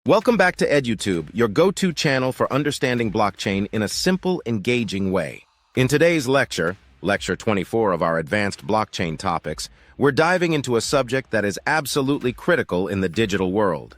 Welcome back to Edutube, your go-to channel for understanding blockchain in a simple, engaging way. In today's lecture, Lecture 24 of our Advanced Blockchain Topics, we're diving into a subject that is absolutely critical in the digital world: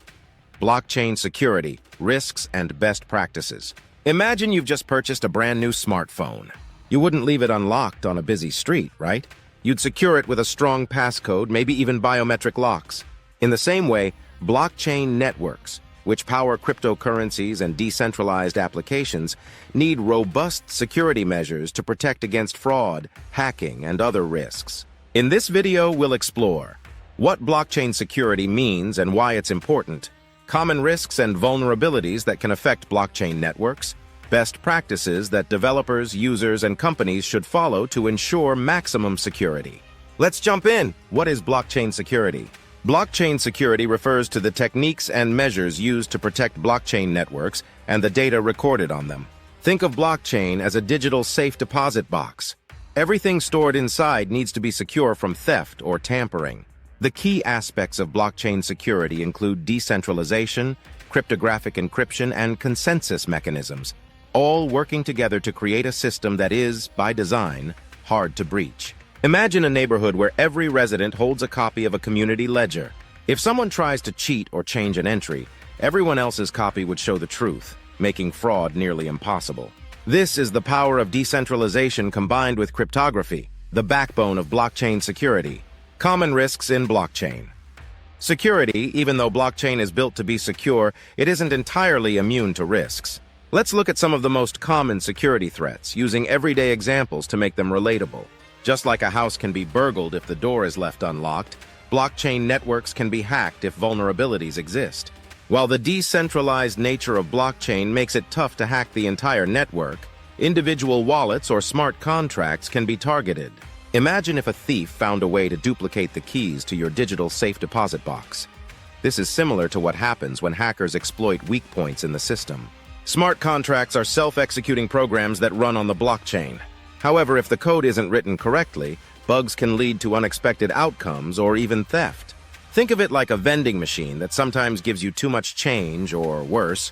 blockchain security, risks, and best practices. Imagine you've just purchased a brand new smartphone. You wouldn't leave it unlocked on a busy street, right? You'd secure it with a strong passcode, maybe even biometric locks. In the same way, blockchain networks, which power cryptocurrencies and decentralized applications, need robust security measures to protect against fraud, hacking, and other risks. In this video, we'll explore what blockchain security means and why it's important, common risks and vulnerabilities that can affect blockchain networks, best practices that developers, users, and companies should follow to ensure maximum security. Let's jump in. What is blockchain security? Blockchain security refers to the techniques and measures used to protect blockchain networks and the data recorded on them. Think of blockchain as a digital safe deposit box. Everything stored inside needs to be secure from theft or tampering. The key aspects of blockchain security include decentralization, cryptographic encryption, and consensus mechanisms, all working together to create a system that is, by design, hard to breach. Imagine a neighborhood where every resident holds a copy of a community ledger. If someone tries to cheat or change an entry, everyone else's copy would show the truth, making fraud nearly impossible. This is the power of decentralization combined with cryptography, the backbone of blockchain security. Common risks in blockchain. Security, even though blockchain is built to be secure, it isn't entirely immune to risks. Let's look at some of the most common security threats, using everyday examples to make them relatable. Just like a house can be burgled if the door is left unlocked, blockchain networks can be hacked if vulnerabilities exist. While the decentralized nature of blockchain makes it tough to hack the entire network, individual wallets or smart contracts can be targeted. Imagine if a thief found a way to duplicate the keys to your digital safe deposit box. This is similar to what happens when hackers exploit weak points in the system. Smart contracts are self-executing programs that run on the blockchain. However, if the code isn't written correctly, bugs can lead to unexpected outcomes or even theft. Think of it like a vending machine that sometimes gives you too much change or, worse,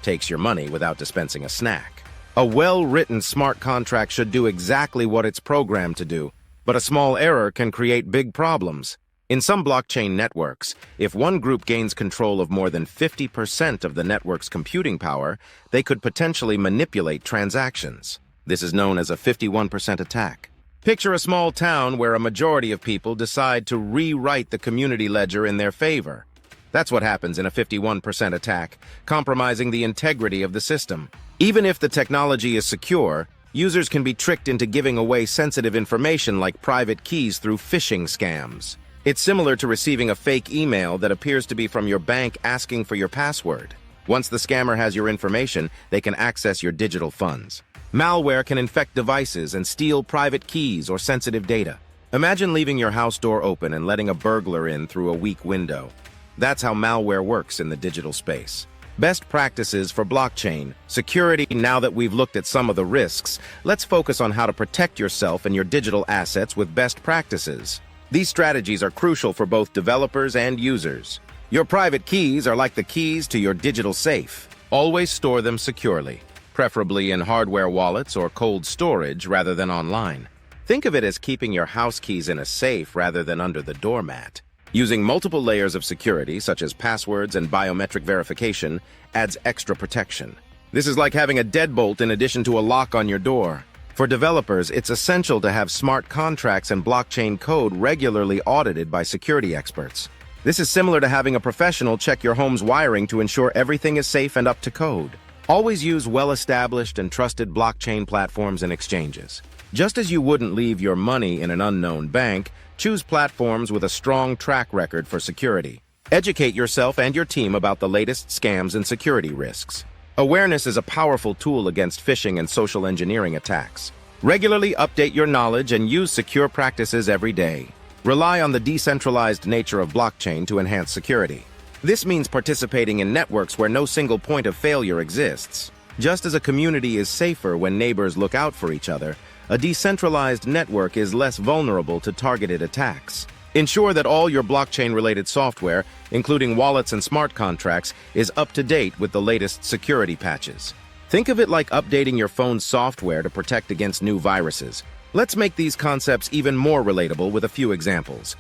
takes your money without dispensing a snack. A well-written smart contract should do exactly what it's programmed to do, but a small error can create big problems. In some blockchain networks, if one group gains control of more than 50% of the network's computing power, they could potentially manipulate transactions. This is known as a 51% attack. Picture a small town where a majority of people decide to rewrite the community ledger in their favor. That's what happens in a 51% attack, compromising the integrity of the system. Even if the technology is secure, users can be tricked into giving away sensitive information like private keys through phishing scams. It's similar to receiving a fake email that appears to be from your bank asking for your password. Once the scammer has your information, they can access your digital funds. Malware can infect devices and steal private keys or sensitive data. Imagine leaving your house door open and letting a burglar in through a weak window. That's how malware works in the digital space. Best practices for blockchain security. Now that we've looked at some of the risks, let's focus on how to protect yourself and your digital assets with best practices. These strategies are crucial for both developers and users. Your private keys are like the keys to your digital safe. Always store them securely, preferably in hardware wallets or cold storage rather than online. Think of it as keeping your house keys in a safe rather than under the doormat. Using multiple layers of security, such as passwords and biometric verification, adds extra protection. This is like having a deadbolt in addition to a lock on your door. For developers, it's essential to have smart contracts and blockchain code regularly audited by security experts. This is similar to having a professional check your home's wiring to ensure everything is safe and up to code. Always use well-established and trusted blockchain platforms and exchanges. Just as you wouldn't leave your money in an unknown bank, choose platforms with a strong track record for security. Educate yourself and your team about the latest scams and security risks. Awareness is a powerful tool against phishing and social engineering attacks. Regularly update your knowledge and use secure practices every day. Rely on the decentralized nature of blockchain to enhance security. This means participating in networks where no single point of failure exists. Just as a community is safer when neighbors look out for each other, a decentralized network is less vulnerable to targeted attacks. Ensure that all your blockchain-related software, including wallets and smart contracts, is up to date with the latest security patches. Think of it like updating your phone's software to protect against new viruses. Let's make these concepts even more relatable with a few examples.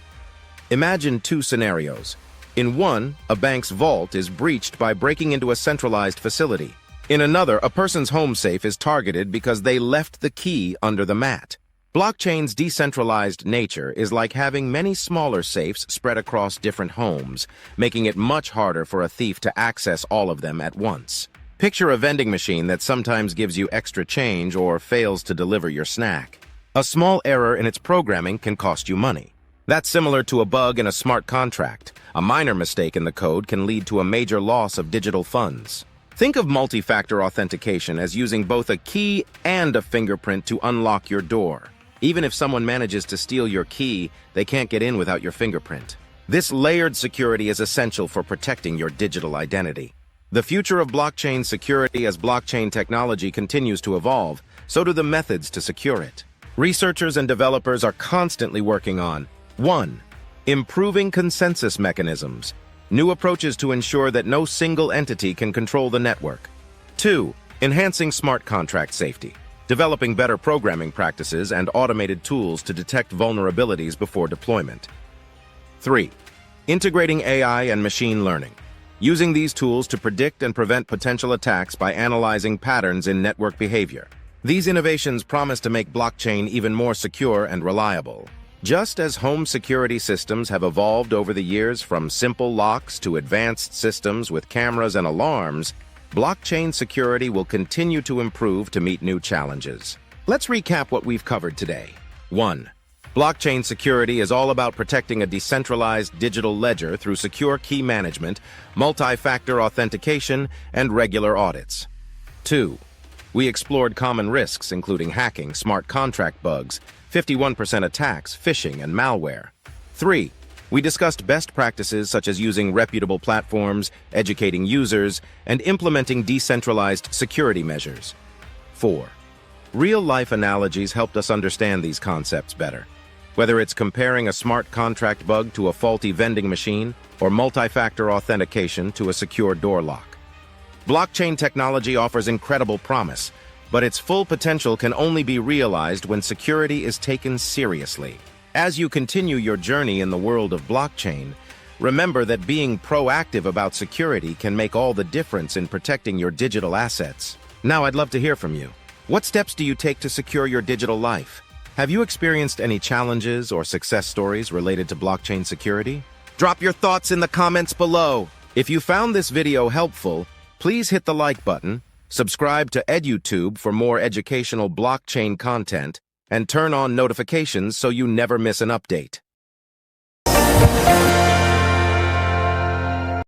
Imagine two scenarios. In one, a bank's vault is breached by breaking into a centralized facility. In another, a person's home safe is targeted because they left the key under the mat. Blockchain's decentralized nature is like having many smaller safes spread across different homes, making it much harder for a thief to access all of them at once. Picture a vending machine that sometimes gives you extra change or fails to deliver your snack. A small error in its programming can cost you money. That's similar to a bug in a smart contract. A minor mistake in the code can lead to a major loss of digital funds. Think of multi-factor authentication as using both a key and a fingerprint to unlock your door. Even if someone manages to steal your key, they can't get in without your fingerprint. This layered security is essential for protecting your digital identity. The future of blockchain security. As blockchain technology continues to evolve, so do the methods to secure it. Researchers and developers are constantly working on 1. Improving consensus mechanisms. New approaches to ensure that no single entity can control the network. 2. Enhancing smart contract safety. Developing better programming practices and automated tools to detect vulnerabilities before deployment. 3. Integrating AI and machine learning. Using these tools to predict and prevent potential attacks by analyzing patterns in network behavior. These innovations promise to make blockchain even more secure and reliable. Just as home security systems have evolved over the years from simple locks to advanced systems with cameras and alarms, blockchain security will continue to improve to meet new challenges. Let's recap what we've covered today. 1. Blockchain security is all about protecting a decentralized digital ledger through secure key management, multi-factor authentication, and regular audits. 2. We explored common risks, including hacking, smart contract bugs, 51% attacks, phishing, and malware. 3. We discussed best practices such as using reputable platforms, educating users, and implementing decentralized security measures. 4. Real-life analogies helped us understand these concepts better. Whether it's comparing a smart contract bug to a faulty vending machine or multi-factor authentication to a secure door lock. Blockchain technology offers incredible promise, but its full potential can only be realized when security is taken seriously. As you continue your journey in the world of blockchain, remember that being proactive about security can make all the difference in protecting your digital assets. Now, I'd love to hear from you. What steps do you take to secure your digital life? Have you experienced any challenges or success stories related to blockchain security? Drop your thoughts in the comments below. If you found this video helpful, please hit the like button, subscribe to Edutube for more educational blockchain content, and turn on notifications so you never miss an update.